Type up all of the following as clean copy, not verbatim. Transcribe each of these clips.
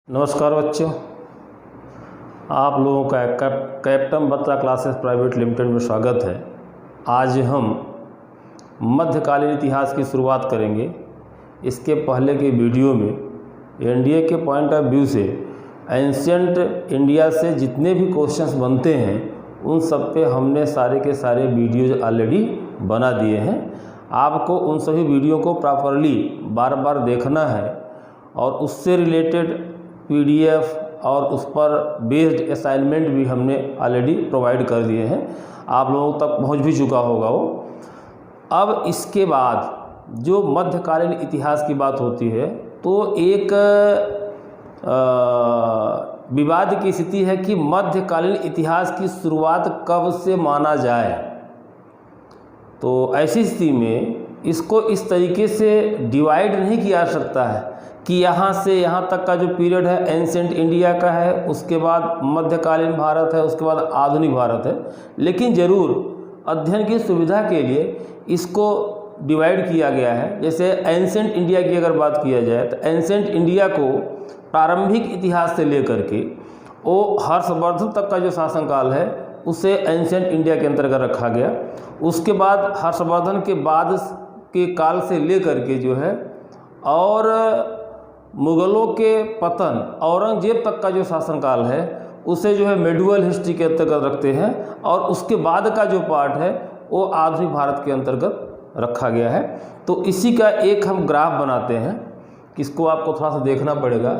नमस्कार बच्चों, आप लोगों का captain Batra classes private limited में स्वागत है। आज हम मध्यकालीन इतिहास की शुरुआत करेंगे। इसके पहले के वीडियो में एनडीए के पॉइंट ऑफ व्यू से एंशियंट इंडिया से जितने भी क्वेश्चंस बनते हैं उन सब पे हमने सारे के सारे वीडियोज ऑलरेडी बना दिए हैं। आपको उन सभी वीडियो को प्रॉपरली बार बार देखना है और उससे रिलेटेड पीडीएफ और उस पर बेस्ड असाइनमेंट भी हमने ऑलरेडी प्रोवाइड कर दिए हैं। आप लोगों तक पहुंच भी चुका होगा वो। अब इसके बाद जो मध्यकालीन इतिहास की बात होती है तो एक विवाद की स्थिति है कि मध्यकालीन इतिहास की शुरुआत कब से माना जाए। तो ऐसी स्थिति में इसको इस तरीके से डिवाइड नहीं किया जा सकता है कि यहाँ से यहाँ तक का जो पीरियड है एंशिएंट इंडिया का है, उसके बाद मध्यकालीन भारत है, उसके बाद आधुनिक भारत है। लेकिन ज़रूर अध्ययन की सुविधा के लिए इसको डिवाइड किया गया है। जैसे एंशिएंट इंडिया की अगर बात किया जाए तो एंशिएंट इंडिया को प्रारंभिक इतिहास से लेकर के वो हर्षवर्धन तक का जो शासनकाल है उसे एंशिएंट इंडिया के अंतर्गत रखा गया। उसके बाद हर्षवर्धन के बाद के काल से लेकर के जो है और मुग़लों के पतन औरंगजेब तक का जो शासनकाल है उसे जो है मेडुअल हिस्ट्री के अंतर्गत रखते हैं और उसके बाद का जो पार्ट है वो आधुनिक भारत के अंतर्गत रखा गया है। तो इसी का एक हम ग्राफ बनाते हैं। इसको आपको थोड़ा सा देखना पड़ेगा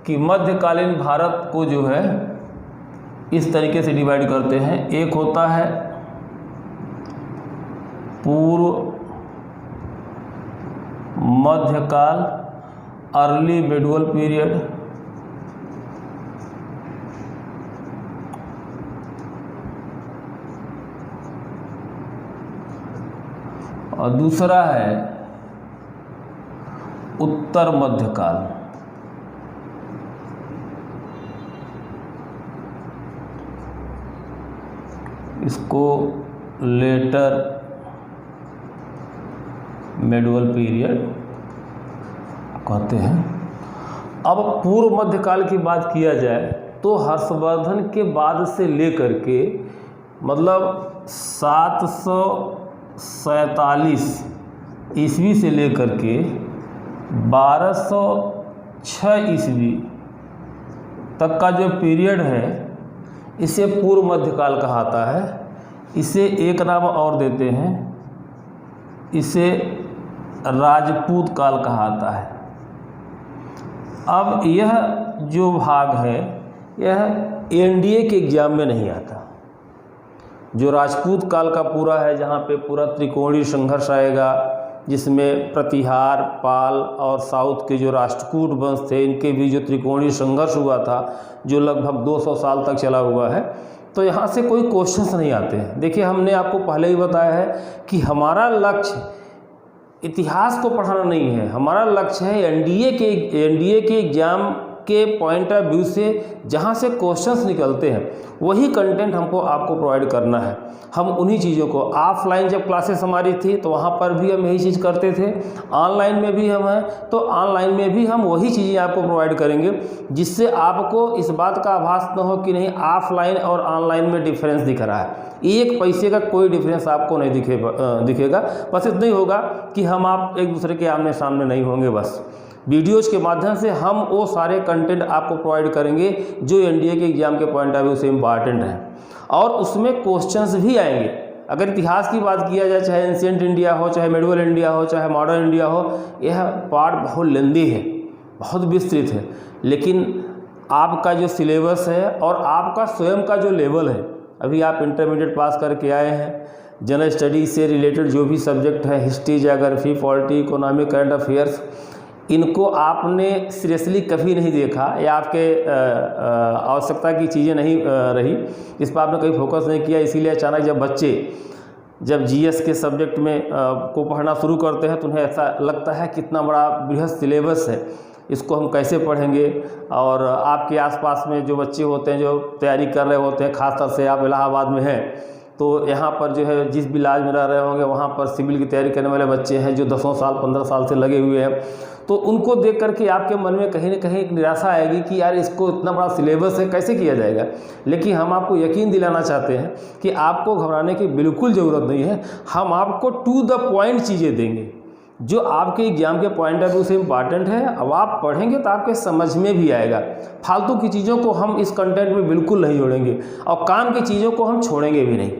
कि मध्यकालीन भारत को जो है इस तरीके से डिवाइड करते हैं। एक होता है पूर्व मध्यकाल, अर्ली मेडुअल पीरियड, और दूसरा है उत्तर मध्यकाल। इसको लेटर मेडुअल पीरियड कहते हैं। अब पूर्व मध्यकाल की बात किया जाए तो हर्षवर्धन के बाद से लेकर के मतलब 747 ईस्वी से लेकर के 1206 ईस्वी तक का जो पीरियड है इसे पूर्व मध्यकाल कहाता है। इसे एक नाम और देते हैं, इसे राजपूत काल कहाता है। अब यह जो भाग है यह एनडीए के एग्जाम में नहीं आता। जो राजपूत काल का पूरा है जहाँ पे पूरा त्रिकोणीय संघर्ष आएगा जिसमें प्रतिहार, पाल और साउथ के जो राष्ट्रकूट वंश थे इनके भी जो त्रिकोणीय संघर्ष हुआ था जो लगभग 200 साल तक चला हुआ है। तो यहाँ से कोई क्वेश्चंस नहीं आते हैं। देखिए, हमने आपको पहले ही बताया है कि हमारा लक्ष्य इतिहास को पढ़ाना नहीं है। हमारा लक्ष्य है एनडीए के एग्ज़ाम के पॉइंट ऑफ व्यू से जहाँ से क्वेश्चंस निकलते हैं वही कंटेंट हमको आपको प्रोवाइड करना है। हम उन्हीं चीज़ों को ऑफलाइन जब क्लासेस हमारी थी तो वहाँ पर भी हम यही चीज़ करते थे, ऑनलाइन में भी हम हैं तो ऑनलाइन में भी हम वही चीज़ें आपको प्रोवाइड करेंगे जिससे आपको इस बात का आभास न हो कि नहीं ऑफलाइन और ऑनलाइन में डिफरेंस दिख रहा है। एक पैसे का कोई डिफरेंस आपको नहीं दिखेगा। बस इतना ही होगा कि हम आप एक दूसरे के आमने सामने नहीं होंगे। बस वीडियोज़ के माध्यम से हम वो सारे कंटेंट आपको प्रोवाइड करेंगे जो एनडीए के एग्ज़ाम के पॉइंट ऑफ व्यू से इम्पॉर्टेंट हैं और उसमें क्वेश्चंस भी आएंगे। अगर इतिहास की बात किया जाए, चाहे एंशिएंट इंडिया हो, चाहे मेडुअल इंडिया हो, चाहे मॉडर्न इंडिया हो, यह पार्ट बहुत लेंदी है, बहुत विस्तृत है। लेकिन आपका जो सिलेबस है और आपका स्वयं का जो लेवल है, अभी आप इंटरमीडिएट पास करके आए हैं, जनरल स्टडी से रिलेटेड जो भी सब्जेक्ट है, history, geography, polity, economic, current affairs, इनको आपने सीरियसली कभी नहीं देखा या आपके आवश्यकता की चीज़ें नहीं रही, इस पर आपने कभी फोकस नहीं किया। इसीलिए अचानक जब बच्चे जीएस के सब्जेक्ट में को पढ़ना शुरू करते हैं तो उन्हें ऐसा लगता है कितना बड़ा बृहद सिलेबस है, इसको हम कैसे पढ़ेंगे। और आपके आसपास में जो बच्चे होते हैं जो तैयारी कर रहे होते हैं, खासतौर से आप इलाहाबाद में हैं तो यहाँ पर जो है जिस भी इलाज में रह रहे होंगे वहाँ पर सिविल की तैयारी करने वाले बच्चे हैं जो 10 साल 15 साल से लगे हुए हैं, तो उनको देख करके आपके मन में कहीं ना कहीं एक निराशा आएगी कि यार इसको इतना बड़ा सिलेबस है, कैसे किया जाएगा। लेकिन हम आपको यकीन दिलाना चाहते हैं कि आपको घबराने की बिल्कुल ज़रूरत नहीं है। हम आपको टू द पॉइंट चीज़ें देंगे जो आपके एग्जाम के पॉइंट ऑफ व्यू से इम्पॉर्टेंट है। अब आप पढ़ेंगे तो आपके समझ में भी आएगा। फालतू की चीज़ों को हम इस कंटेंट में बिल्कुल नहीं जोड़ेंगे और काम की चीज़ों को हम छोड़ेंगे भी नहीं।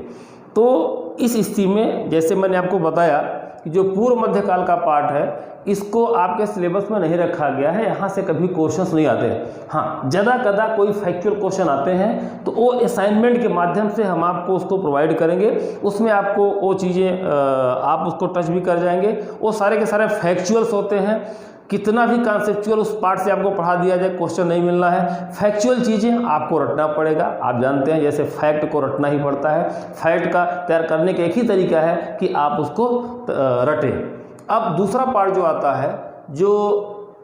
तो इस स्थिति में जैसे मैंने आपको बताया कि जो पूर्व मध्यकाल का पार्ट है इसको आपके सिलेबस में नहीं रखा गया है, यहाँ से कभी क्वेश्चंस नहीं आते हैं। हाँ, ज़्यादा कदा कोई फैक्चुअल क्वेश्चन आते हैं तो वो असाइनमेंट के माध्यम से हम आपको उसको प्रोवाइड करेंगे। उसमें आपको वो चीज़ें आप उसको टच भी कर जाएंगे। वो सारे के सारे फैक्चुअल्स होते हैं। कितना भी कॉन्सेप्चुअल उस पार्ट से आपको पढ़ा दिया जाए, क्वेश्चन नहीं मिलना है। फैक्चुअल चीज़ें आपको रटना पड़ेगा। आप जानते हैं जैसे फैक्ट को रटना ही पड़ता है। फैक्ट का तैयार करने का एक ही तरीका है कि आप उसको रटें। अब दूसरा पार्ट जो आता है जो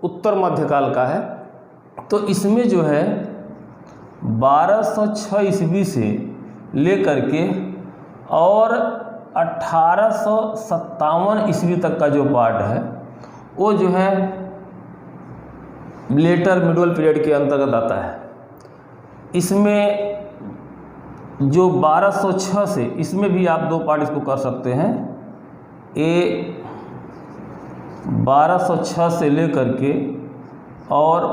उत्तर मध्यकाल का है, तो इसमें जो है 1206 ईस्वी से लेकर के और 1857 ईस्वी तक का जो पार्ट है वो जो है लेटर मिडल पीरियड के अंतर्गत आता है। इसमें जो 1206 से, इसमें भी आप दो पार्ट इसको कर सकते हैं। ए 1206 से लेकर के और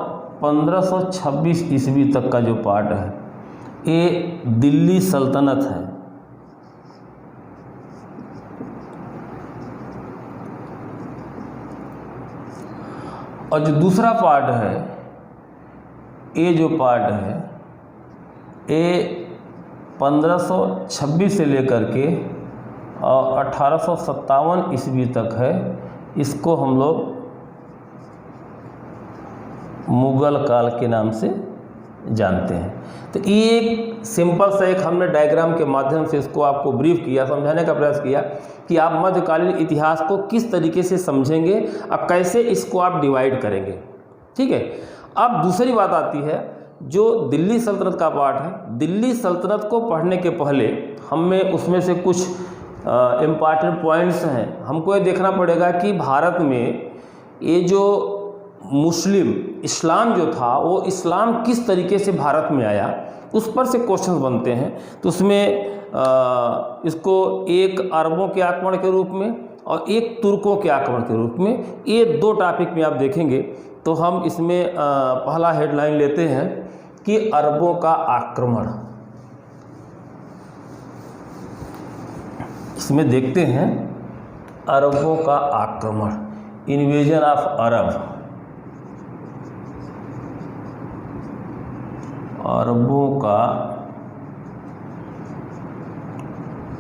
1526 ईस्वी तक का जो पार्ट है ये दिल्ली सल्तनत है। और जो दूसरा पार्ट है, ये जो पार्ट है ये 1526 से लेकर के और 1857 ईस्वी तक है। इसको हम लोग मुगल काल के नाम से जानते हैं। तो ये एक सिंपल सा एक हमने डायग्राम के माध्यम से इसको आपको ब्रीफ किया, समझाने का प्रयास किया कि आप मध्यकालीन इतिहास को किस तरीके से समझेंगे और कैसे इसको आप डिवाइड करेंगे। ठीक है। अब दूसरी बात आती है जो दिल्ली सल्तनत का पार्ट है। दिल्ली सल्तनत को पढ़ने के पहले हमें उसमें से कुछ इम्पॉर्टेंट पॉइंट्स हैं। हमको ये देखना पड़ेगा कि भारत में ये जो मुस्लिम इस्लाम जो था वो इस्लाम किस तरीके से भारत में आया, उस पर से क्वेश्चन बनते हैं। तो उसमें इसको एक अरबों के आक्रमण के रूप में और एक तुर्कों के आक्रमण के रूप में, ये दो टॉपिक में आप देखेंगे। तो हम इसमें पहला हेडलाइन लेते हैं कि अरबों का आक्रमण। इसमें देखते हैं अरबों का आक्रमण, इन्वेजन ऑफ अरब। अरबों का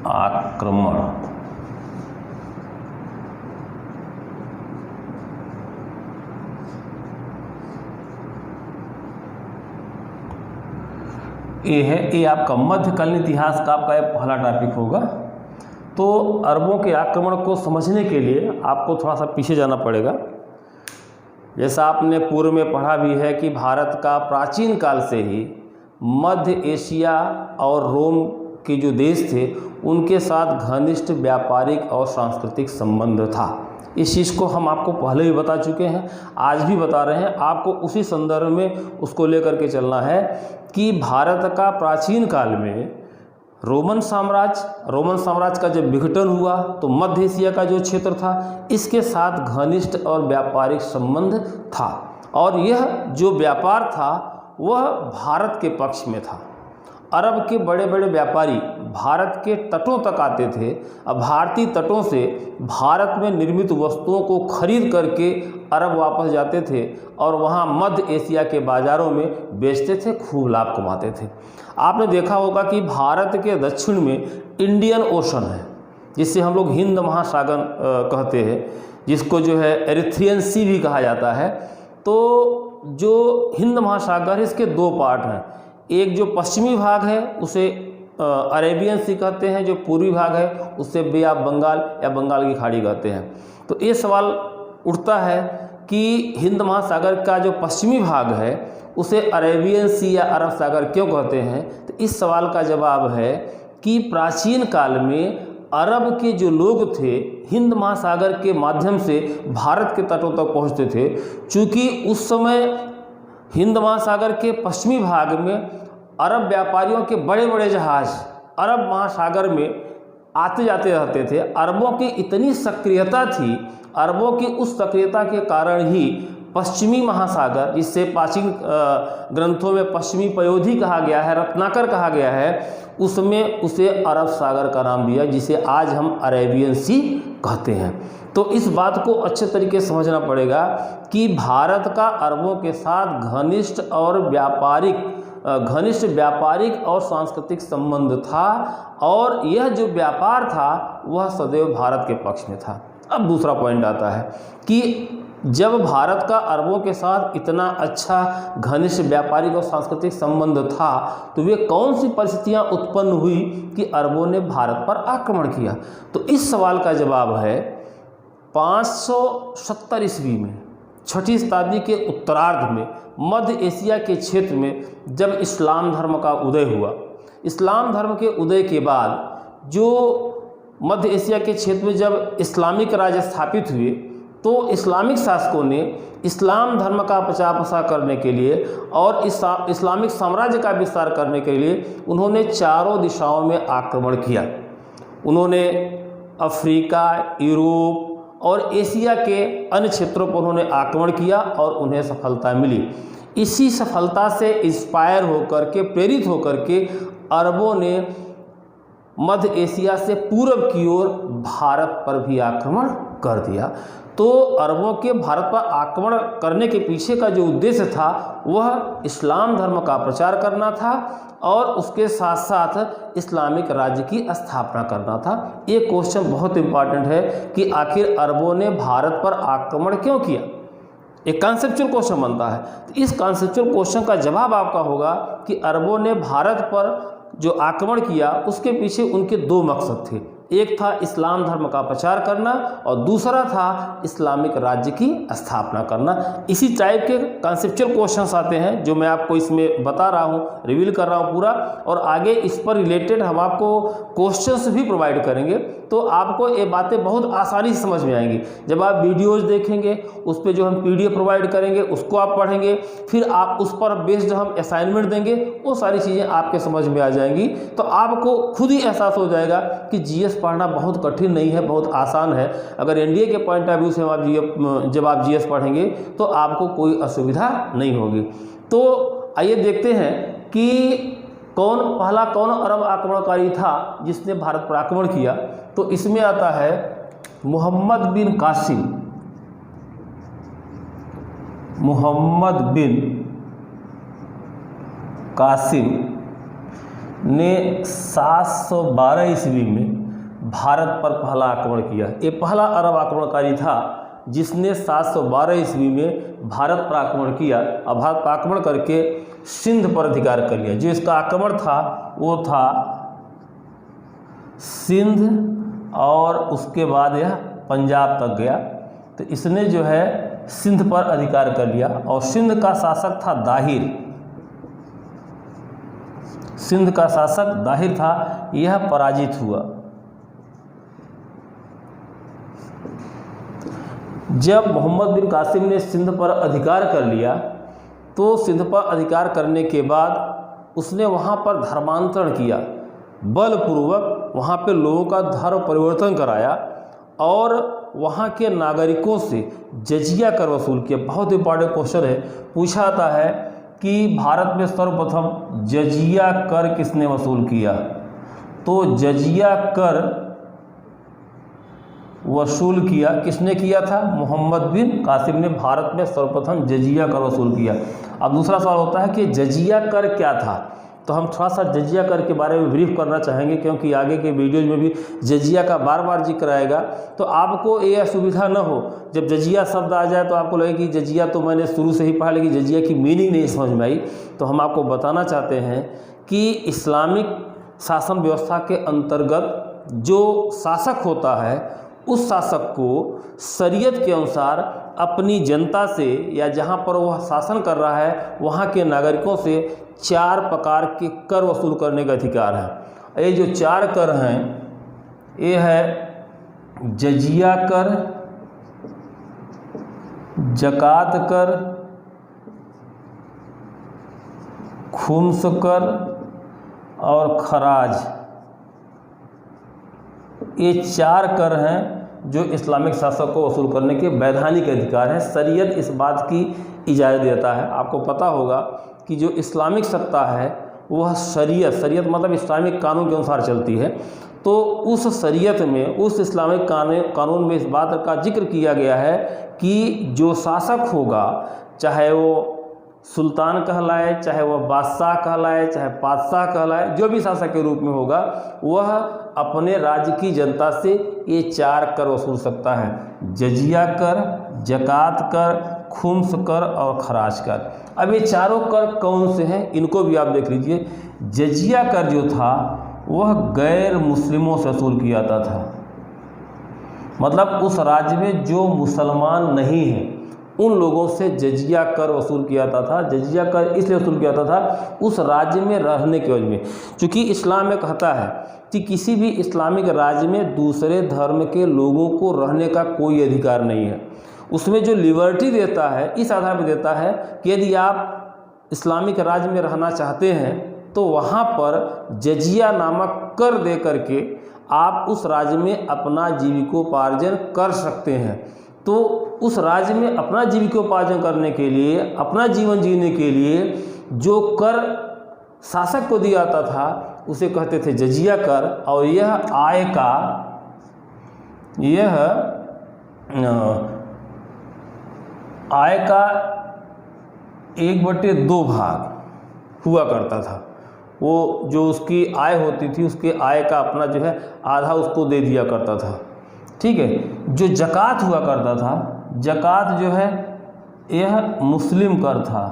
आक्रमण। ये है, ये आपका मध्यकालीन इतिहास का आपका पहला टॉपिक होगा। तो अरबों के आक्रमण को समझने के लिए आपको थोड़ा सा पीछे जाना पड़ेगा। जैसा आपने पूर्व में पढ़ा भी है कि भारत का प्राचीन काल से ही मध्य एशिया और रोम के जो देश थे उनके साथ घनिष्ठ व्यापारिक और सांस्कृतिक संबंध था। इस चीज़ को हम आपको पहले भी बता चुके हैं, आज भी बता रहे हैं। आपको उसी संदर्भ में उसको लेकर के चलना है कि भारत का प्राचीन काल में रोमन साम्राज्य का जब विघटन हुआ तो मध्य एशिया का जो क्षेत्र था इसके साथ घनिष्ठ और व्यापारिक संबंध था। और यह जो व्यापार था वह भारत के पक्ष में था। अरब के बड़े बड़े व्यापारी भारत के तटों तक आते थे। अब भारतीय तटों से भारत में निर्मित वस्तुओं को खरीद करके अरब वापस जाते थे और वहाँ मध्य एशिया के बाज़ारों में बेचते थे, खूब लाभ कमाते थे। आपने देखा होगा कि भारत के दक्षिण में इंडियन ओशन है, जिसे हम लोग हिंद महासागर कहते हैं, जिसको जो है एरिथ्रियन सी भी कहा जाता है। तो जो हिंद महासागर है इसके दो पार्ट हैं। एक जो पश्चिमी भाग है उसे अरेबियन सी कहते हैं, जो पूर्वी भाग है उसे बे ऑफ बंगाल या बंगाल की खाड़ी कहते हैं। तो ये सवाल उठता है कि हिंद महासागर का जो पश्चिमी भाग है उसे अरेबियन सी या अरब सागर क्यों कहते हैं। तो इस सवाल का जवाब है कि प्राचीन काल में अरब के जो लोग थे हिंद महासागर के माध्यम से भारत के तटों तक पहुंचते थे। चूँकि उस समय हिंद महासागर के पश्चिमी भाग में अरब व्यापारियों के बड़े बड़े जहाज अरब महासागर में आते जाते रहते थे। अरबों की इतनी सक्रियता थी, अरबों की उस सक्रियता के कारण ही पश्चिमी महासागर, जिससे प्राचीन ग्रंथों में पश्चिमी पयोधी कहा गया है, रत्नाकर कहा गया है, उसमें उसे अरब सागर का नाम दिया, जिसे आज हम अरेबियन सी कहते हैं। तो इस बात को अच्छे तरीके से समझना पड़ेगा कि भारत का अरबों के साथ घनिष्ठ व्यापारिक और सांस्कृतिक संबंध था, और यह जो व्यापार था वह सदैव भारत के पक्ष में था। अब दूसरा पॉइंट आता है कि जब भारत का अरबों के साथ इतना अच्छा घनिष्ठ व्यापारिक और सांस्कृतिक संबंध था, तो वे कौन सी परिस्थितियां उत्पन्न हुई कि अरबों ने भारत पर आक्रमण किया? तो इस सवाल का जवाब है 570 ईस्वी में, 6वीं शताब्दी के उत्तरार्ध में मध्य एशिया के क्षेत्र में जब इस्लाम धर्म का उदय हुआ। इस्लाम धर्म के उदय के बाद जो मध्य एशिया के क्षेत्र में जब इस्लामिक राज्य स्थापित हुए, तो इस्लामिक शासकों ने इस्लाम धर्म का प्रचार प्रसार करने के लिए और इस्लामिक साम्राज्य का विस्तार करने के लिए उन्होंने चारों दिशाओं में आक्रमण किया। उन्होंने अफ्रीका, यूरोप और एशिया के अन्य क्षेत्रों पर उन्होंने आक्रमण किया और उन्हें सफलता मिली। इसी सफलता से इंस्पायर होकर के, प्रेरित होकर के अरबों ने मध्य एशिया से पूर्व की ओर भारत पर भी आक्रमण कर दिया। तो अरबों के भारत पर आक्रमण करने के पीछे का जो उद्देश्य था वह इस्लाम धर्म का प्रचार करना था और उसके साथ साथ इस्लामिक राज्य की स्थापना करना था। ये क्वेश्चन बहुत इंपॉर्टेंट है कि आखिर अरबों ने भारत पर आक्रमण क्यों किया? एक कॉन्सेप्चुअल क्वेश्चन बनता है। तो इस कॉन्सेप्चुअल क्वेश्चन का जवाब आपका होगा कि अरबों ने भारत पर जो आक्रमण किया उसके पीछे उनके दो मकसद थे। एक था इस्लाम धर्म का प्रचार करना और दूसरा था इस्लामिक राज्य की स्थापना करना। इसी टाइप के कॉन्सेप्चुअल क्वेश्चंस आते हैं जो मैं आपको इसमें बता रहा हूँ, रिवील कर रहा हूँ पूरा, और आगे इस पर रिलेटेड हम आपको क्वेश्चंस भी प्रोवाइड करेंगे। तो आपको ये बातें बहुत आसानी से समझ में आएंगी। जब आप वीडियोज़ देखेंगे, उस पर जो हम PDF प्रोवाइड करेंगे उसको आप पढ़ेंगे, फिर आप उस पर बेस्ड हम असाइनमेंट देंगे, वो सारी चीज़ें आपके समझ में आ जाएंगी। तो आपको खुद ही एहसास हो जाएगा कि GS पढ़ना बहुत कठिन नहीं है, बहुत आसान है। अगर NDA के पॉइंट ऑफ व्यू से जब आप GS पढ़ेंगे तो आपको कोई असुविधा नहीं होगी। तो आइए देखते हैं कि पहला कौन अरब आक्रमणकारी था जिसने भारत पर आक्रमण किया। तो इसमें आता है मोहम्मद बिन कासिम। मोहम्मद बिन कासिम ने 712 ईस्वी में भारत पर पहला आक्रमण किया। ये पहला अरब आक्रमणकारी था जिसने 712 ईस्वी में भारत पर आक्रमण किया और भारत पर आक्रमण करके सिंध पर अधिकार कर लिया। जो इसका आक्रमण था वो था सिंध, और उसके बाद यह पंजाब तक गया। तो इसने जो है सिंध पर अधिकार कर लिया और सिंध का शासक था दाहिर। सिंध का शासक दाहिर था, यह पराजित हुआ। जब मोहम्मद बिन कासिम ने सिंध पर अधिकार कर लिया तो सिंध पर अधिकार करने के बाद उसने वहाँ पर धर्मांतरण किया, बलपूर्वक वहाँ पे लोगों का धर्म परिवर्तन कराया और वहाँ के नागरिकों से जजिया कर वसूल किया। बहुत इंपॉर्टेंट क्वेश्चन है, पूछा जाता है कि भारत में सर्वप्रथम जजिया कर किसने वसूल किया? तो जजिया कर वसूल किया किसने किया था? मोहम्मद बिन कासिम ने भारत में सर्वप्रथम जजिया कर वसूल किया। अब दूसरा सवाल होता है कि जजिया कर क्या था? तो हम थोड़ा सा जजिया कर के बारे में ब्रीफ करना चाहेंगे क्योंकि आगे के वीडियोज में भी जजिया का बार बार जिक्र आएगा। तो आपको ये असुविधा न हो, जब जजिया शब्द आ जाए तो आपको लगे कि जजिया तो मैंने शुरू से ही पढ़ा, लेकिन जजिया की मीनिंग नहीं समझ में आई। तो हम आपको बताना चाहते हैं कि इस्लामिक शासन व्यवस्था के अंतर्गत जो शासक होता है उस शासक को शरीयत के अनुसार अपनी जनता से या जहाँ पर वह शासन कर रहा है वहाँ के नागरिकों से 4 प्रकार के कर वसूल करने का अधिकार है। ये जो 4 कर हैं, ये है जजिया कर, ज़कात कर, खुम्स कर और खराज। ये 4 कर हैं जो इस्लामिक शासक को वसूल करने के वैधानिक अधिकार हैं। शरीयत इस बात की इजाज़त देता है। आपको पता होगा कि जो इस्लामिक सत्ता है वह शरीयत मतलब इस्लामिक कानून के अनुसार चलती है। तो उस शरीयत में, उस इस्लामिक कानून में इस बात का जिक्र किया गया है कि जो शासक होगा, चाहे वो सुल्तान कहलाए, चाहे वह बादशाह कहलाए, चाहे बादशाह कहलाए, जो भी शासक के रूप में होगा, वह अपने राज्य की जनता से ये 4 कर वसूल सकता है। जजिया कर, ज़कात कर, खुम्स कर और खराज कर। अब ये चारों कर कौन से हैं, इनको भी आप देख लीजिए। जजिया कर जो था वह गैर मुस्लिमों से वसूल किया जाता था, मतलब उस राज्य में जो मुसलमान नहीं हैं उन लोगों से जजिया कर वसूल किया जाता था। जजिया कर इसलिए वसूल किया जाता था उस राज्य में रहने के वजह में, चूँकि इस्लाम में कहता है कि किसी भी इस्लामिक राज्य में दूसरे धर्म के लोगों को रहने का कोई अधिकार नहीं है। उसमें जो लिबर्टी देता है इस आधार पर देता है कि यदि आप इस्लामिक राज्य में रहना चाहते हैं तो वहाँ पर जजिया नामक कर दे करके आप उस राज्य में अपना जीविकोपार्जन कर सकते हैं। तो उस राज्य में अपना जीविकोपार्जन करने के लिए, अपना जीवन जीने के लिए जो कर शासक को दिया जाता था उसे कहते थे जजिया कर। और यह आय का 1/2 भाग हुआ करता था। वो जो उसकी आय होती थी उसके आय का अपना जो है आधा उसको दे दिया करता था। ठीक है। जो ज़कात हुआ करता था, ज़कात जो है यह मुस्लिम कर था,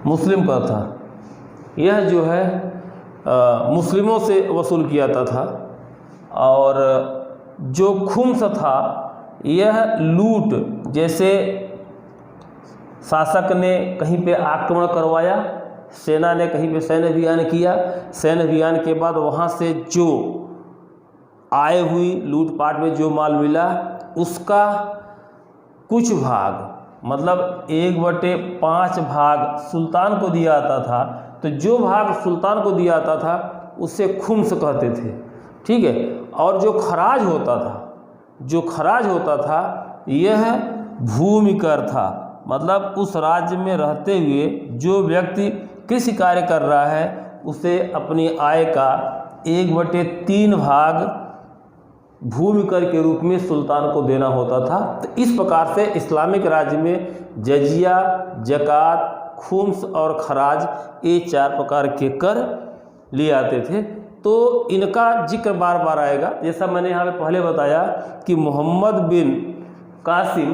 मुस्लिम कर था। यह जो है मुस्लिमों से वसूल किया जाता था। और जो खुम्स था यह लूट, जैसे शासक ने कहीं पे आक्रमण करवाया, सेना ने कहीं पे सैन्य अभियान किया, सैन्य अभियान के बाद वहाँ से जो आय हुई, लूटपाट में जो माल मिला उसका कुछ भाग, मतलब 1/5 भाग सुल्तान को दिया जाता था। तो जो भाग सुल्तान को दिया जाता था उसे खुम्स कहते थे। ठीक है। और जो खराज होता था यह भूमि कर था, मतलब उस राज्य में रहते हुए जो व्यक्ति कृषि कार्य कर रहा है उसे अपनी आय का 1/3 भाग भूमि कर के रूप में सुल्तान को देना होता था। तो इस प्रकार से इस्लामिक राज्य में जजिया, ज़कात, खुम्स और खराज ये 4 प्रकार के कर लिए आते थे। तो इनका जिक्र बार बार आएगा। जैसा मैंने यहाँ पे पहले बताया कि मोहम्मद बिन कासिम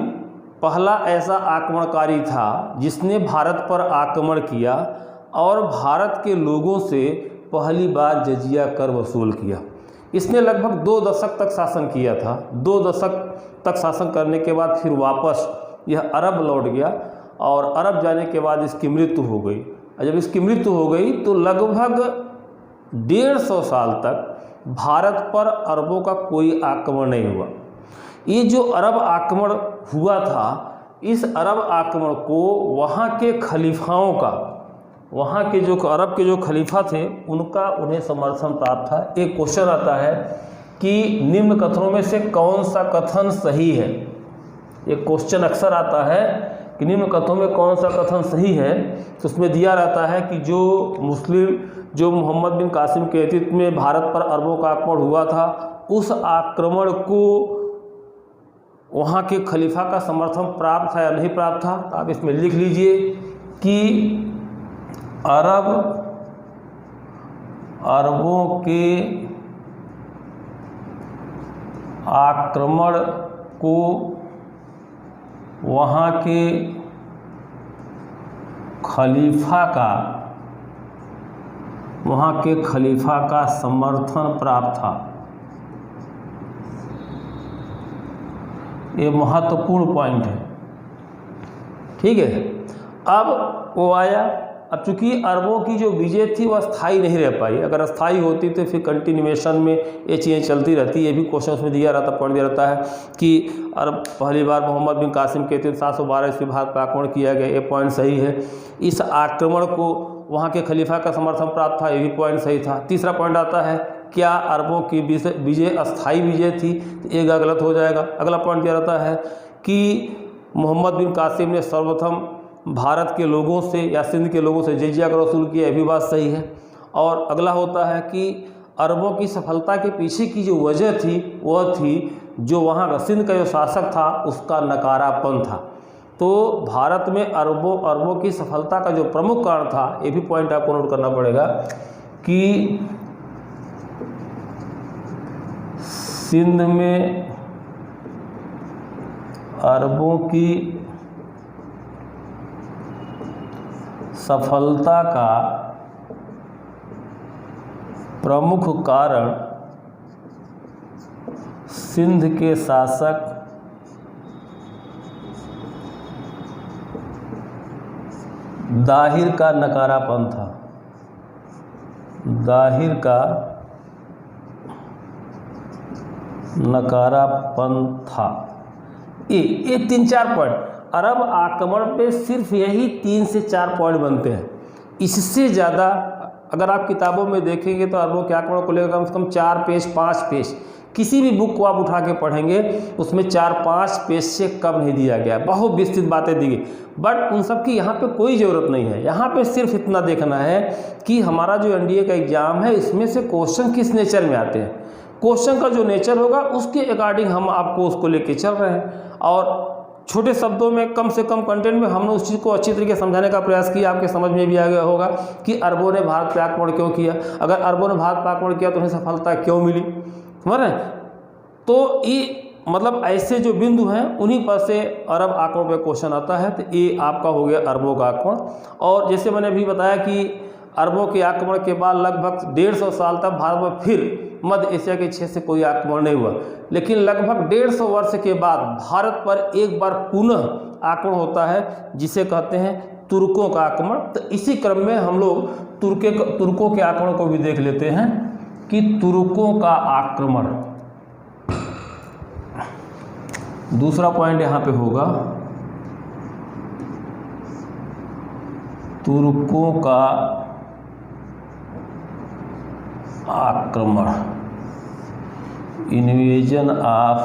पहला ऐसा आक्रमणकारी था जिसने भारत पर आक्रमण किया और भारत के लोगों से पहली बार जजिया कर वसूल किया। इसने लगभग 2 दशक तक शासन किया था। 2 दशक तक शासन करने के बाद फिर वापस यह अरब लौट गया और अरब जाने के बाद इसकी मृत्यु हो गई। और जब इसकी मृत्यु हो गई तो लगभग 150 साल तक भारत पर अरबों का कोई आक्रमण नहीं हुआ। ये जो अरब आक्रमण हुआ था, इस अरब आक्रमण को वहाँ के खलीफाओं का, वहाँ के जो अरब के जो खलीफा थे उनका उन्हें समर्थन प्राप्त था। एक क्वेश्चन आता है कि निम्न कथनों में से कौन सा कथन सही है। एक क्वेश्चन अक्सर आता है कि निम्न कथनों में कौन सा कथन सही है। तो उसमें दिया रहता है कि जो मोहम्मद बिन कासिम के नेतृत्व में भारत पर अरबों का आक्रमण हुआ था, उस आक्रमण को वहाँ के खलीफा का समर्थन प्राप्त था या नहीं प्राप्त था। तो आप इसमें लिख लीजिए कि अरबों के आक्रमण को वहाँ के खलीफा का समर्थन प्राप्त था। ये महत्वपूर्ण पॉइंट है। ठीक है। अब वो आया अब चूंकि अरबों की जो विजय थी वह स्थायी नहीं रह पाई। अगर स्थायी होती तो फिर कंटिन्यूएशन में ये चीज़ें चलती रहती। ये भी क्वेश्चन उसमें दिया रहता, पॉइंट दिया रहता है कि अरब पहली बार मोहम्मद बिन कासिम के 712 ईस्वी भारत पर आक्रमण किया गया, ये पॉइंट सही है। इस आक्रमण को वहाँ के खलीफा का समर्थन प्राप्त था, ये भी पॉइंट सही था। तीसरा पॉइंट आता है क्या अरबों की विजय अस्थायी विजय थी, तो ये गलत हो जाएगा। अगला पॉइंट दिया रहता है कि मोहम्मद बिन कासिम ने सर्वप्रथम भारत के लोगों से या सिंध के लोगों से जजिया का वसूल किया, यह भी बात सही है। और अगला होता है कि अरबों की सफलता के पीछे की जो वजह थी वह थी जो वहाँ का सिंध का जो शासक था उसका नकारापन था। तो भारत में अरबों की सफलता का जो प्रमुख कारण था, ये भी पॉइंट आपको नोट करना पड़ेगा कि सिंध में अरबों की सफलता का प्रमुख कारण सिंध के शासक दाहिर का नकारापन था। दाहिर का नकारापन था। ये 3-4 पॉइंट अरब आक्रमण पे सिर्फ यही 3 से 4 पॉइंट बनते हैं। इससे ज़्यादा अगर आप किताबों में देखेंगे तो अरबों के आक्रमण को लेकर कम से कम 4 पेज 5 पेज किसी भी बुक को आप उठा के पढ़ेंगे उसमें 4-5 पेज से कम नहीं दिया गया, बहुत विस्तृत बातें दी गई। बट उन सब की यहाँ पे कोई ज़रूरत नहीं है। यहाँ पे सिर्फ इतना देखना है कि हमारा जो एनडीए का एग्ज़ाम है इसमें से क्वेश्चन किस नेचर में आते हैं। क्वेश्चन का जो नेचर होगा उसके अकॉर्डिंग हम आपको उसको लेके चल रहे हैं और छोटे शब्दों में कम से कम कंटेंट में हमने उस चीज़ को अच्छी तरीके से समझाने का प्रयास किया। आपके समझ में भी आ गया होगा कि अरबों ने भारत पर आक्रमण क्यों किया, अगर अरबों ने भारत पर आक्रमण किया तो उन्हें सफलता क्यों मिली, समझ रहे हैं। तो ये मतलब ऐसे जो बिंदु हैं उन्हीं पर से अरब आक्रमण पे क्वेश्चन आता है। तो ये आपका हो गया अरबों का आक्रमण। और जैसे मैंने अभी बताया कि अरबों के आक्रमण के बाद लगभग 150 साल तक भारत में फिर मध्य एशिया के क्षेत्र से कोई आक्रमण नहीं हुआ, लेकिन लगभग 150 वर्ष के बाद भारत पर एक बार पुनः आक्रमण होता है जिसे कहते हैं तुर्कों का आक्रमण। तो इसी क्रम में हम लोग तुर्कों के आक्रमण को भी देख लेते हैं कि तुर्कों का आक्रमण, दूसरा पॉइंट यहाँ पे होगा तुर्कों का आक्रमण, इन्वेजन ऑफ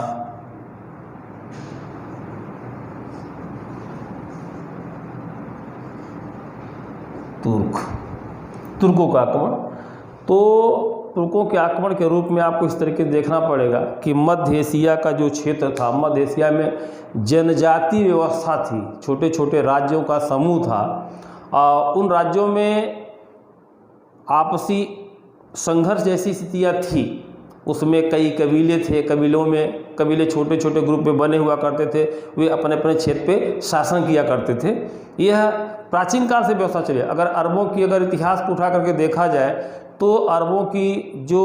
तुर्कों का आक्रमण। तो तुर्कों के आक्रमण के रूप में आपको इस तरीके से देखना पड़ेगा कि मध्य एशिया का जो क्षेत्र था, मध्य एशिया में जनजाति व्यवस्था थी, छोटे छोटे राज्यों का समूह था। उन राज्यों में आपसी संघर्ष जैसी स्थितियाँ थी। उसमें कई कबीले थे, कबीलों में कबीले छोटे छोटे ग्रुप में बने हुआ करते थे, वे अपने अपने क्षेत्र पे शासन किया करते थे। यह प्राचीन काल से व्यवस्था चली। अगर अरबों की अगर इतिहास को उठा करके देखा जाए तो अरबों की जो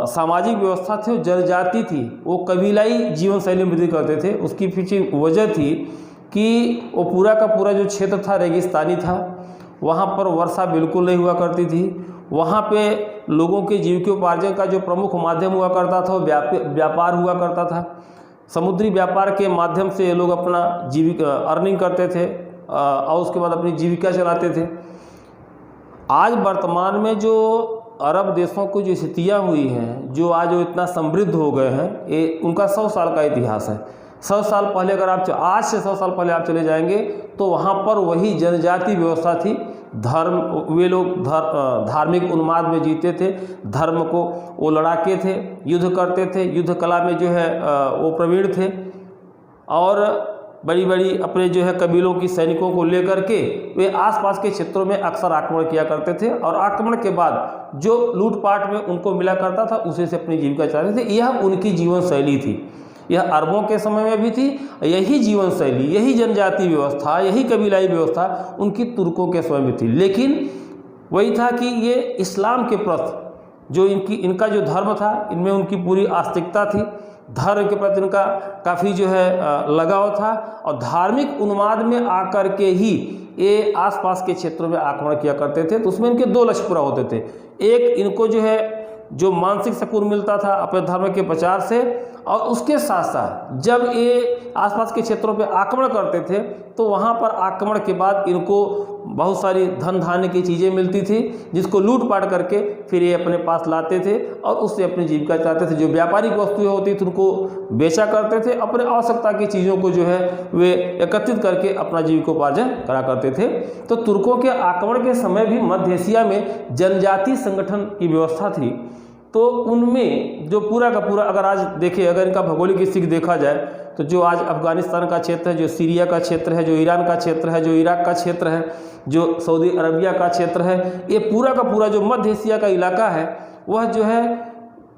सामाजिक व्यवस्था थी वो जनजाति थी, वो कबीलाई जीवन शैली में वृद्धि करते थे। उसकी पीछे वजह थी कि वो पूरा का पूरा जो क्षेत्र था रेगिस्तानी था, वहाँ पर वर्षा बिल्कुल नहीं हुआ करती थी। वहाँ पे लोगों के जीविकोपार्जन का जो प्रमुख माध्यम हुआ करता था वो व्यापार हुआ करता था। समुद्री व्यापार के माध्यम से ये लोग अपना अर्निंग करते थे और उसके बाद अपनी जीविका चलाते थे। आज वर्तमान में जो अरब देशों को जो स्थितियाँ हुई हैं, जो आज वो इतना समृद्ध हो गए हैं, ये उनका 100 साल का इतिहास है। 100 साल पहले अगर आप आज से 100 साल पहले आप चले जाएंगे तो वहाँ पर वही जनजाति व्यवस्था थी। वे लोग धार्मिक उन्माद में जीते थे, धर्म को वो लड़ाके थे, युद्ध करते थे, युद्ध कला में जो है वो प्रवीण थे और बड़ी बड़ी अपने जो है कबीलों की सैनिकों को लेकर के वे आसपास के क्षेत्रों में अक्सर आक्रमण किया करते थे और आक्रमण के बाद जो लूटपाट में उनको मिला करता था उसी से अपनी जीविका चलाते थे। यह उनकी जीवन शैली थी। यह अरबों के समय में भी थी। यही जीवन शैली, यही जनजाति व्यवस्था, यही कबीलाई व्यवस्था उनकी तुर्कों के समय में थी। लेकिन वही था कि ये इस्लाम के प्रति जो इनका जो धर्म था, इनमें उनकी पूरी आस्तिकता थी धर्म के प्रति उनका काफ़ी जो है लगाव था, और धार्मिक उन्माद में आकर के ही ये आसपास के क्षेत्रों में आक्रमण किया करते थे। तो उसमें इनके दो लक्ष्य पूरा होते थे। एक, इनको जो है जो मानसिक सुकून मिलता था अपने धर्म के प्रचार से, और उसके साथ साथ जब ये आसपास के क्षेत्रों पे आक्रमण करते थे तो वहाँ पर आक्रमण के बाद इनको बहुत सारी धन धान्य की चीज़ें मिलती थी, जिसको लूट पाट करके फिर ये अपने पास लाते थे और उससे अपनी जीविका चलाते थे। जो व्यापारिक वस्तुएं होती थी उनको बेचा करते थे, अपने आवश्यकता की चीज़ों को जो है वे एकत्रित करके अपना जीविकोपार्जन करा करते थे। तो तुर्कों के आक्रमण के समय भी मध्य एशिया में जनजातीय संगठन की व्यवस्था थी। तो उनमें जो पूरा का पूरा, अगर आज देखें, अगर इनका भौगोलिक स्थिति देखा जाए तो जो आज अफगानिस्तान का क्षेत्र है, जो सीरिया का क्षेत्र है, जो ईरान का क्षेत्र है, जो इराक का क्षेत्र है, जो सऊदी अरबिया का क्षेत्र है, ये पूरा का पूरा जो मध्य एशिया का इलाका है वह जो है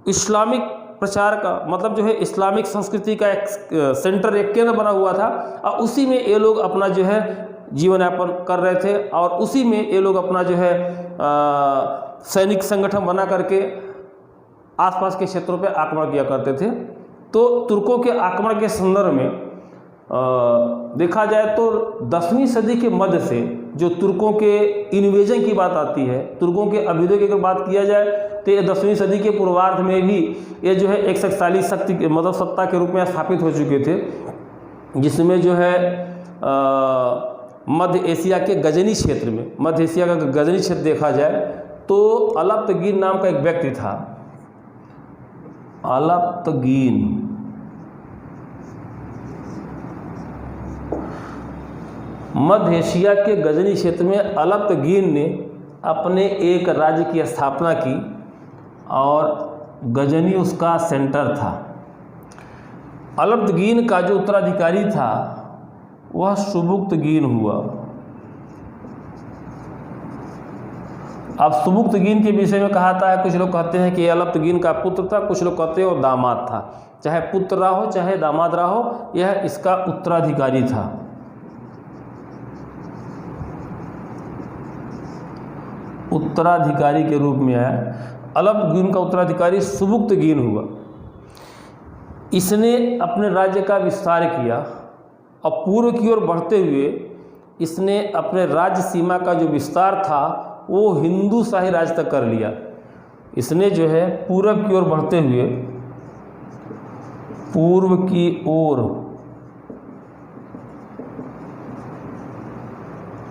इस्लामिक प्रचार का, मतलब जो है इस्लामिक संस्कृति का एक सेंटर, एक केंद्र बना हुआ था, और उसी में ये लोग अपना जो है जीवन यापन कर रहे थे, और उसी में ये लोग अपना जो है सैनिक संगठन बना करके आसपास के क्षेत्रों पे आक्रमण किया करते थे। तो तुर्कों के आक्रमण के संदर्भ में देखा जाए तो 10वीं सदी के मध्य से जो तुर्कों के इन्वेजन की बात आती है, तुर्कों के अभ्युदय की अगर बात किया जाए तो ये 10वीं सदी के पूर्वार्ध में भी ये जो है एक शक्तिशाली शक्ति, मतलब सत्ता के रूप में स्थापित हो चुके थे, जिसमें जो है मध्य एशिया के गजनी क्षेत्र में, मध्य एशिया का गजनी क्षेत्र देखा जाए तो अलप्तगीन नाम का एक व्यक्ति था। अलप्तगीन मध्य एशिया के गजनी क्षेत्र में अलप्तगीन ने अपने एक राज्य की स्थापना की और गजनी उसका सेंटर था। अलप्तगीन का जो उत्तराधिकारी था वह सुबुक्तगीन हुआ। अब सुबुक्तगीन के विषय में कहा है, कुछ लोग कहते हैं कि अलप्तगीन का पुत्र था, कुछ लोग कहते हैं वो दामाद था। चाहे पुत्र रहा हो चाहे दामाद रहा हो, यह इसका उत्तराधिकारी था। उत्तराधिकारी के रूप में है। अलप्तगीन का उत्तराधिकारी सुबुक्तगीन हुआ। इसने अपने राज्य का विस्तार किया और पूर्व की ओर बढ़ते हुए इसने अपने राज्य सीमा का जो विस्तार था वो हिंदू शाही राज्य तक कर लिया। इसने जो है पूरब की ओर बढ़ते हुए, पूर्व की ओर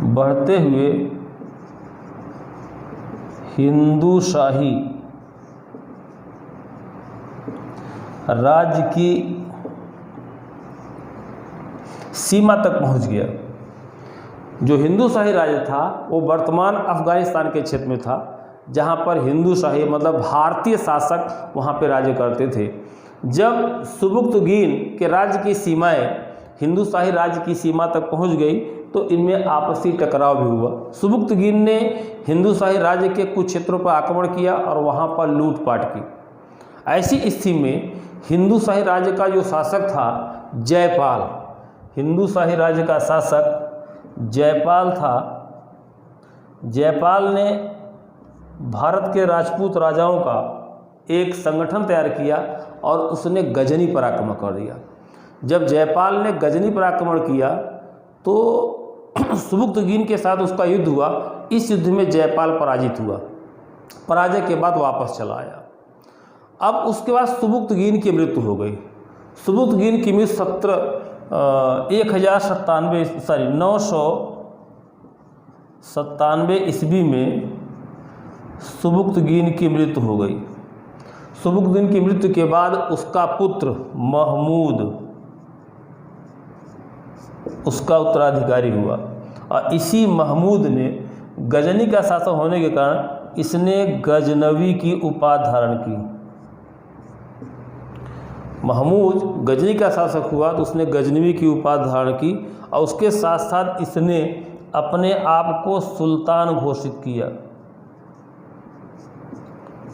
बढ़ते हुए हिंदू शाही राज्य की सीमा तक पहुंच गया। जो हिंदू शाही राज्य था वो वर्तमान अफगानिस्तान के क्षेत्र में था, जहाँ पर हिंदू शाही मतलब भारतीय शासक वहाँ पे राज्य करते थे। जब सुबुक्तगीन के राज्य की सीमाएं हिंदू शाही राज्य की सीमा तक पहुँच गई तो इनमें आपसी टकराव भी हुआ। सुबुक्तगीन ने हिंदू शाही राज्य के कुछ क्षेत्रों पर आक्रमण किया और वहाँ पर लूटपाट की। ऐसी स्थिति में हिंदू शाही राज्य का जो शासक था जयपाल, हिंदू शाही राज्य का शासक जयपाल था। जयपाल ने भारत के राजपूत राजाओं का एक संगठन तैयार किया और उसने गजनी पर आक्रमण कर दिया। जब जयपाल ने गजनी पर आक्रमण किया तो सुबुक्तगीन के साथ उसका युद्ध हुआ। इस युद्ध में जयपाल पराजित हुआ। पराजय के बाद वापस चला आया। अब उसके बाद सुबुक्तगीन की मृत्यु हो गई। सुबुक्तगीन की मृत्यु 997 ईस्वी में सुबुक्तगीन की मृत्यु हो गई। सुबुक्तगीन की मृत्यु के बाद उसका पुत्र महमूद उसका उत्तराधिकारी हुआ और इसी महमूद ने गजनी का शासक होने के कारण इसने गजनवी की उपाधि धारण की। महमूद गजनी का शासक हुआ तो उसने गजनवी की उपाधि धारण की और उसके साथ साथ इसने अपने आप को सुल्तान घोषित किया।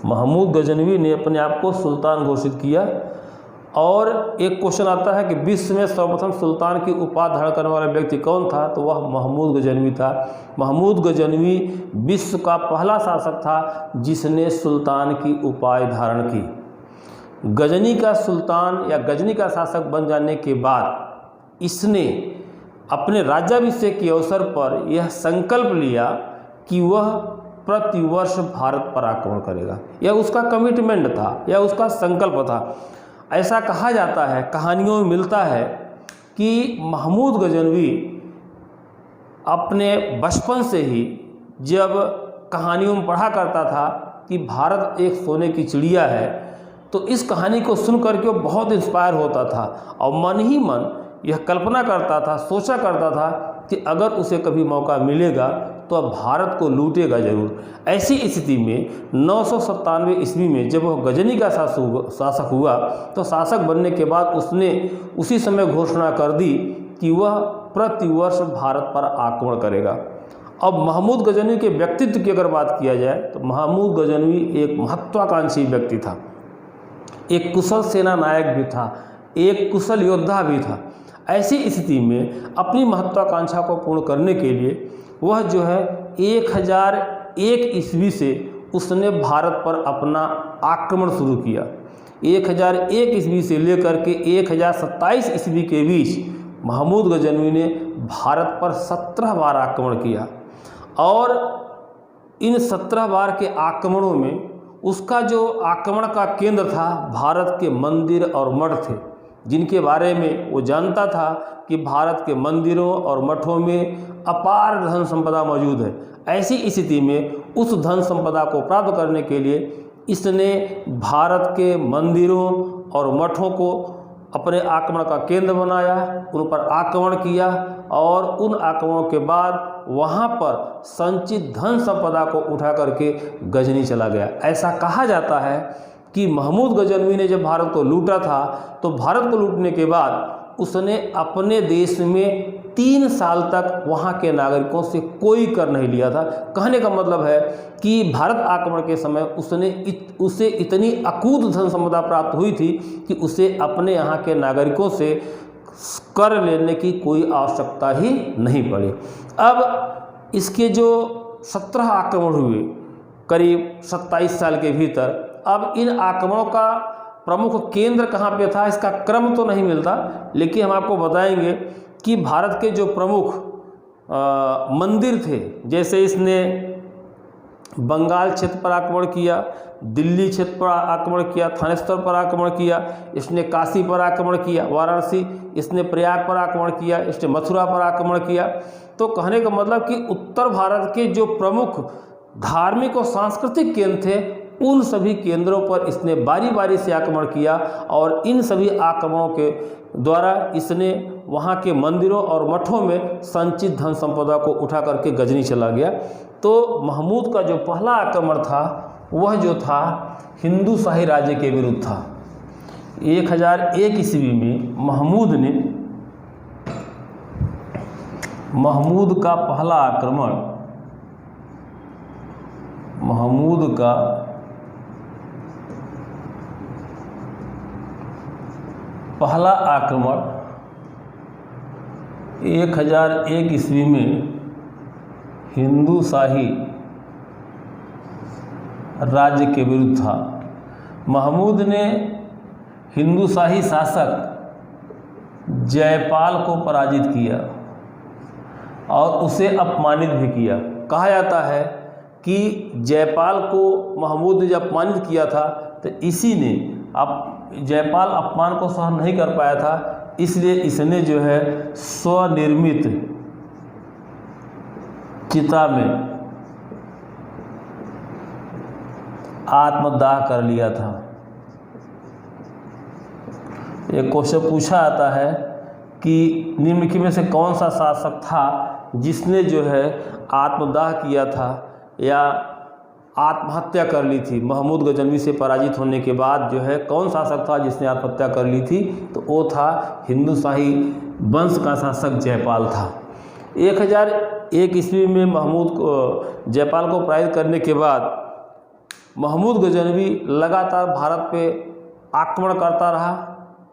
महमूद गजनवी ने अपने आप को सुल्तान घोषित किया। और एक क्वेश्चन आता है कि विश्व में सर्वप्रथम सुल्तान की उपाधि धारण करने वाला व्यक्ति कौन था, तो वह महमूद गजनवी था। महमूद गजनवी विश्व का पहला शासक था जिसने सुल्तान की उपाधि धारण की। गजनी का सुल्तान या गजनी का शासक बन जाने के बाद इसने अपने राज्याभिषेक के अवसर पर यह संकल्प लिया कि वह प्रतिवर्ष भारत पर आक्रमण करेगा। यह उसका कमिटमेंट था, यह उसका संकल्प था। ऐसा कहा जाता है, कहानियों में मिलता है कि महमूद गजनवी अपने बचपन से ही जब कहानियों में पढ़ा करता था कि भारत एक सोने की चिड़िया है, तो इस कहानी को सुन करके वो बहुत इंस्पायर होता था और मन ही मन यह कल्पना करता था, सोचा करता था कि अगर उसे कभी मौका मिलेगा तो अब भारत को लूटेगा जरूर। ऐसी स्थिति में 997 ईस्वी में जब वह गजनी का शासक हुआ तो शासक बनने के बाद उसने उसी समय घोषणा कर दी कि वह प्रतिवर्ष भारत पर आक्रमण करेगा। अब महमूद गजनवी के व्यक्तित्व की अगर बात किया जाए तो महमूद गजनवी एक महत्वाकांक्षी व्यक्ति था, एक कुशल सेना नायक भी था, एक कुशल योद्धा भी था। ऐसी स्थिति में अपनी महत्वाकांक्षा को पूर्ण करने के लिए वह जो है 1001 ईस्वी से उसने भारत पर अपना आक्रमण शुरू किया। 1001 ईस्वी से लेकर के 1027 ईस्वी के बीच महमूद गजनवी ने भारत पर 17 बार आक्रमण किया और इन 17 बार के आक्रमणों में उसका जो आक्रमण का केंद्र था भारत के मंदिर और मठ थे, जिनके बारे में वो जानता था कि भारत के मंदिरों और मठों में अपार धन संपदा मौजूद है। ऐसी स्थिति में उस धन संपदा को प्राप्त करने के लिए इसने भारत के मंदिरों और मठों को अपने आक्रमण का केंद्र बनाया, उन पर आक्रमण किया और उन आक्रमणों के बाद वहाँ पर संचित धन संपदा को उठा करके गजनी चला गया। ऐसा कहा जाता है कि महमूद गजनवी ने जब भारत को लूटा था तो भारत को लूटने के बाद उसने अपने देश में 3 साल तक वहाँ के नागरिकों से कोई कर नहीं लिया था। कहने का मतलब है कि भारत आक्रमण के समय उसे इतनी अकूत धन संपदा प्राप्त हुई थी कि उसे अपने यहाँ के नागरिकों से कर लेने की कोई आवश्यकता ही नहीं पड़ी। अब इसके जो 17 आक्रमण हुए करीब 27 साल के भीतर, अब इन आक्रमणों का प्रमुख केंद्र कहाँ पे था इसका क्रम तो नहीं मिलता, लेकिन हम आपको बताएंगे कि भारत के जो प्रमुख मंदिर थे, जैसे इसने बंगाल क्षेत्र पर आक्रमण किया, दिल्ली क्षेत्र पर आक्रमण किया, थानेश्वर पर आक्रमण किया, इसने काशी पर आक्रमण किया, वाराणसी, इसने प्रयाग पर आक्रमण किया, इसने मथुरा पर आक्रमण किया। तो कहने का मतलब कि उत्तर भारत के जो प्रमुख धार्मिक और सांस्कृतिक केंद्र थे उन सभी केंद्रों पर इसने बारी बारी से आक्रमण किया और इन सभी आक्रमणों के द्वारा इसने वहाँ के मंदिरों और मठों में संचित धन संपदा को उठा करके गजनी चला गया। तो महमूद का जो पहला आक्रमण था वह जो था हिंदू शाही राज्य के विरुद्ध था। 1001 ईस्वी में महमूद का पहला आक्रमण, महमूद का पहला आक्रमण 1001 ईस्वी में हिंदू शाही राज्य के विरुद्ध था। महमूद ने हिंदू शाही शासक जयपाल को पराजित किया और उसे अपमानित भी किया। कहा जाता है कि जयपाल को महमूद ने जब अपमानित किया था तो इसी ने जयपाल अपमान को सहन नहीं कर पाया था, इसलिए इसने जो है स्वनिर्मित चिता में आत्मदाह कर लिया था। एक क्वेश्चन पूछा आता है कि निम्नलिखित में से कौन सा शासक था जिसने जो है आत्मदाह किया था या आत्महत्या कर ली थी। महमूद गजनवी से पराजित होने के बाद जो है कौन शासक था जिसने आत्महत्या कर ली थी, तो वो था हिंदू शाही वंश का शासक जयपाल था। 1001 ईस्वी में जयपाल को पराजित करने के बाद महमूद गजनवी लगातार भारत पे आक्रमण करता रहा।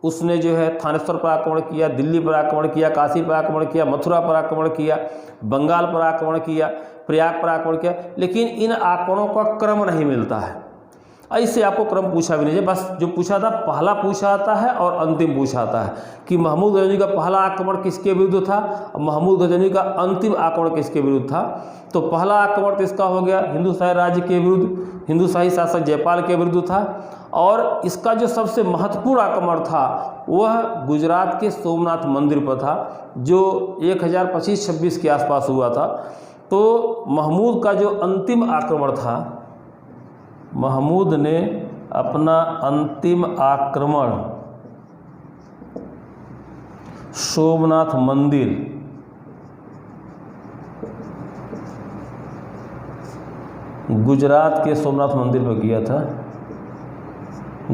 उसने जो है थानेश्वर पर आक्रमण किया, दिल्ली पर आक्रमण किया, काशी पर आक्रमण किया, मथुरा पर आक्रमण किया, बंगाल पर आक्रमण किया, प्रयाग पर आक्रमण किया, लेकिन इन आक्रमणों का क्रम नहीं मिलता है। ऐसे आपको क्रम पूछा भी नहीं है, बस जो पूछा था पहला पूछा आता है और अंतिम पूछा आता है कि महमूद गजनवी का पहला आक्रमण किसके विरुद्ध था और महमूद गजनवी का अंतिम आक्रमण किसके विरुद्ध था। तो पहला आक्रमण तो इसका हो गया हिंदू शाही राज्य के विरुद्ध, हिंदू शाही शासक जयपाल के विरुद्ध था। और इसका जो सबसे महत्वपूर्ण आक्रमण था वह गुजरात के सोमनाथ मंदिर पर था, जो 1025-26 के आसपास हुआ था। तो महमूद का जो अंतिम आक्रमण था, महमूद ने अपना अंतिम आक्रमण सोमनाथ मंदिर गुजरात के सोमनाथ मंदिर पर किया था,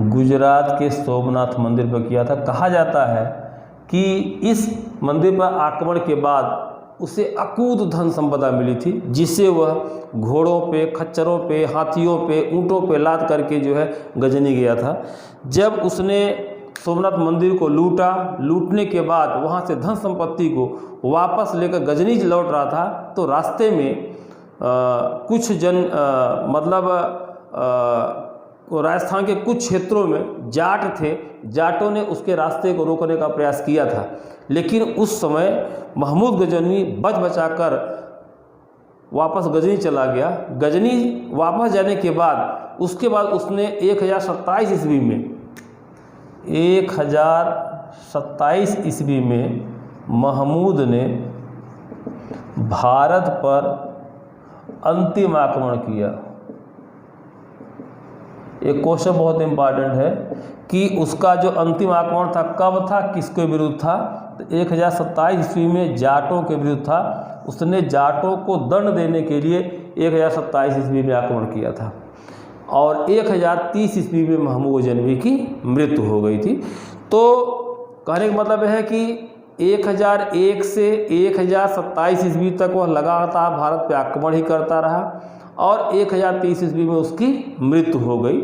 गुजरात के सोमनाथ मंदिर पर किया था। कहा जाता है कि इस मंदिर पर आक्रमण के बाद उसे अकूत धन संपदा मिली थी, जिसे वह घोड़ों पे, खच्चरों पे, हाथियों पे, ऊँटों पे लाद करके जो है गजनी गया था। जब उसने सोमनाथ मंदिर को लूटने के बाद वहाँ से धन संपत्ति को वापस लेकर गजनी लौट रहा था, तो रास्ते में कुछ जन राजस्थान के कुछ क्षेत्रों में जाट थे, जाटों ने उसके रास्ते को रोकने का प्रयास किया था। लेकिन उस समय महमूद गजनवी बच बचाकर वापस गजनी चला गया। गजनी वापस जाने के बाद उसके बाद उसने 1027 ईस्वी में 1027 ईस्वी में महमूद ने भारत पर अंतिम आक्रमण किया। एक क्वेश्चन बहुत इम्पॉर्टेंट है कि उसका जो अंतिम आक्रमण था कब था, किसके विरुद्ध था। तो 1027 ईस्वी में जाटों के विरुद्ध था। उसने जाटों को दंड देने के लिए 1027 ईस्वी में आक्रमण किया था और 1030 ईस्वी में महमूद गजनवी की मृत्यु हो गई थी। तो कहने का मतलब है कि 1001 से 1027 ईस्वी तक वह लगातार भारत पर आक्रमण ही करता रहा और 1030 ईस्वी में उसकी मृत्यु हो गई।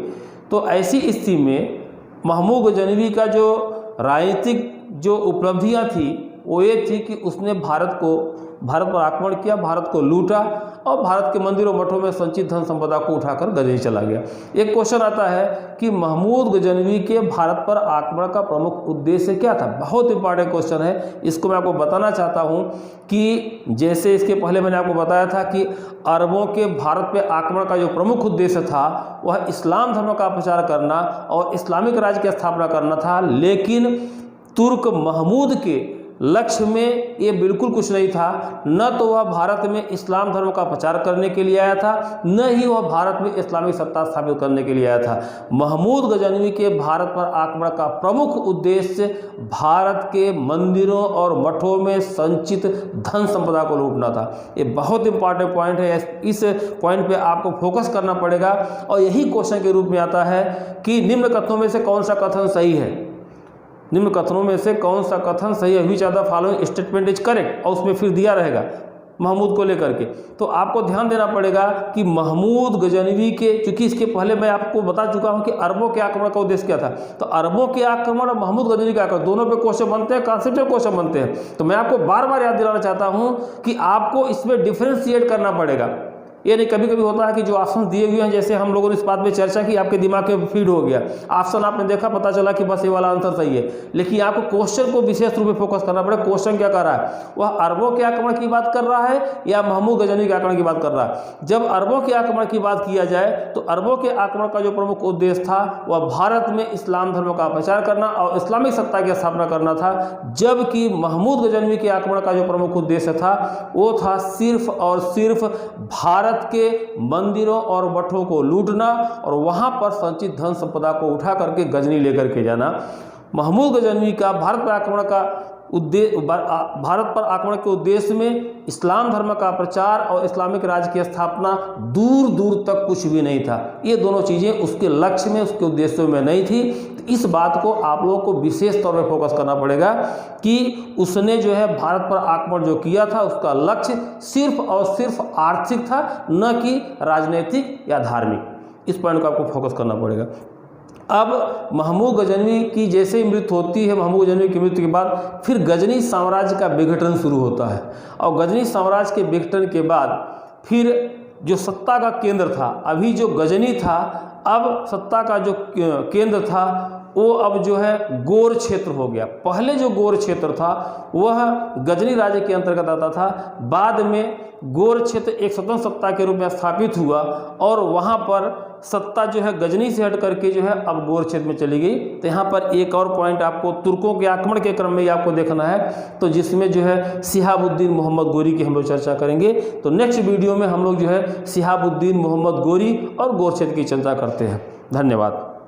तो ऐसी स्थिति में महमूद गजनवी का जो राजनीतिक जो उपलब्धियां थी वो ये थी कि उसने भारत पर आक्रमण किया, भारत को लूटा और भारत के मंदिरों मठों में संचित धन संपदा को उठाकर गजनी चला गया। एक क्वेश्चन आता है कि महमूद गजनवी के भारत पर आक्रमण का प्रमुख उद्देश्य क्या था। बहुत इंपॉर्टेंट क्वेश्चन है, इसको मैं आपको बताना चाहता हूँ कि जैसे इसके पहले मैंने आपको बताया था कि अरबों के भारत पे आक्रमण का जो प्रमुख उद्देश्य था वह इस्लाम धर्म का प्रचार करना और इस्लामिक राज्य की स्थापना करना था। लेकिन तुर्क महमूद के लक्ष्य में ये बिल्कुल कुछ नहीं था। न तो वह भारत में इस्लाम धर्म का प्रचार करने के लिए आया था, न ही वह भारत में इस्लामिक सत्ता स्थापित करने के लिए आया था। महमूद गजनवी के भारत पर आक्रमण का प्रमुख उद्देश्य भारत के मंदिरों और मठों में संचित धन संपदा को लूटना था। ये बहुत इंपॉर्टेंट पॉइंट है, इस पॉइंट पे आपको फोकस करना पड़ेगा। और यही क्वेश्चन के रूप में आता है कि निम्न कथनों में से कौन सा कथन सही है, निम्न कथनों में से कौन सा कथन सही है, which of the following statement is correct, और उसमें फिर दिया रहेगा महमूद को लेकर के। तो आपको ध्यान देना पड़ेगा कि महमूद गजनवी के, चूंकि इसके पहले मैं आपको बता चुका हूं कि अरबों के आक्रमण का उद्देश्य क्या था, तो अरबों के आक्रमण और महमूद गजनवी का आक्रमण दोनों पे क्वेश्चन बनते हैं, कॉन्सेप्चुअल क्वेश्चन बनते हैं। तो मैं आपको बार बार याद दिलाना चाहता हूं कि आपको इसमें डिफरेंशिएट करना पड़ेगा। ये नहीं कभी कभी होता है कि जो ऑप्शन दिए हुए हैं, जैसे हम लोगों ने इस बात पे चर्चा की, आपके दिमाग में फीड हो गया ऑप्शन, आपने देखा, पता चला कि बस ये वाला आंसर सही है। लेकिन आपको क्वेश्चन को विशेष रूप से फोकस करना पड़ेगा। क्वेश्चन क्या कर रहा है, वह अरबों के आक्रमण की बात कर रहा है या महमूद गजनवी के आक्रमण की बात कर रहा है। जब अरबों के आक्रमण की बात किया जाए तो अरबों के आक्रमण का जो प्रमुख उद्देश्य था वह भारत में इस्लाम धर्म का प्रचार करना और इस्लामिक सत्ता की स्थापना करना था। जबकि महमूद गजनवी के आक्रमण का जो प्रमुख उद्देश्य था वो था सिर्फ और सिर्फ भारत के मंदिरों और मठों को लूटना और वहां पर संचित धन संपदा को उठा करके गजनी लेकर के जाना। महमूद गजनवी का भारत पर आक्रमण का भारत पर आक्रमण के उद्देश्य में इस्लाम धर्म का प्रचार और इस्लामिक राज्य की स्थापना दूर दूर तक कुछ भी नहीं था। ये दोनों चीज़ें उसके लक्ष्य में, उसके उद्देश्यों में नहीं थी। तो इस बात को आप लोगों को विशेष तौर पर फोकस करना पड़ेगा कि उसने जो है भारत पर आक्रमण जो किया था उसका लक्ष्य सिर्फ और सिर्फ आर्थिक था, न कि राजनीतिक या धार्मिक। इस पॉइंट को आपको फोकस करना पड़ेगा। अब महमूद गजनवी की जैसे ही मृत्यु होती है, महमूद गजनवी की मृत्यु के बाद फिर गजनी साम्राज्य का विघटन शुरू होता है और गजनी साम्राज्य के विघटन के बाद फिर जो सत्ता का केंद्र था, अभी जो गजनी था, अब सत्ता का जो केंद्र था वो अब जो है गौर क्षेत्र हो गया। पहले जो गौर क्षेत्र था वह गजनी राज्य के अंतर्गत आता था, बाद में गौर क्षेत्र एक स्वतंत्र सत्ता के रूप में स्थापित हुआ और वहाँ पर सत्ता जो है गजनी से हट करके जो है अब गौर क्षेत्र में चली गई। तो यहाँ पर एक और पॉइंट आपको तुर्कों के आक्रमण के क्रम में ही आपको देखना है, तो जिसमें जो है शिहाबुद्दीन मोहम्मद गोरी की हम लोग चर्चा करेंगे। तो नेक्स्ट वीडियो में हम लोग जो है शिहाबुद्दीन मोहम्मद गोरी और गौर क्षेत्र की चर्चा करते हैं। धन्यवाद।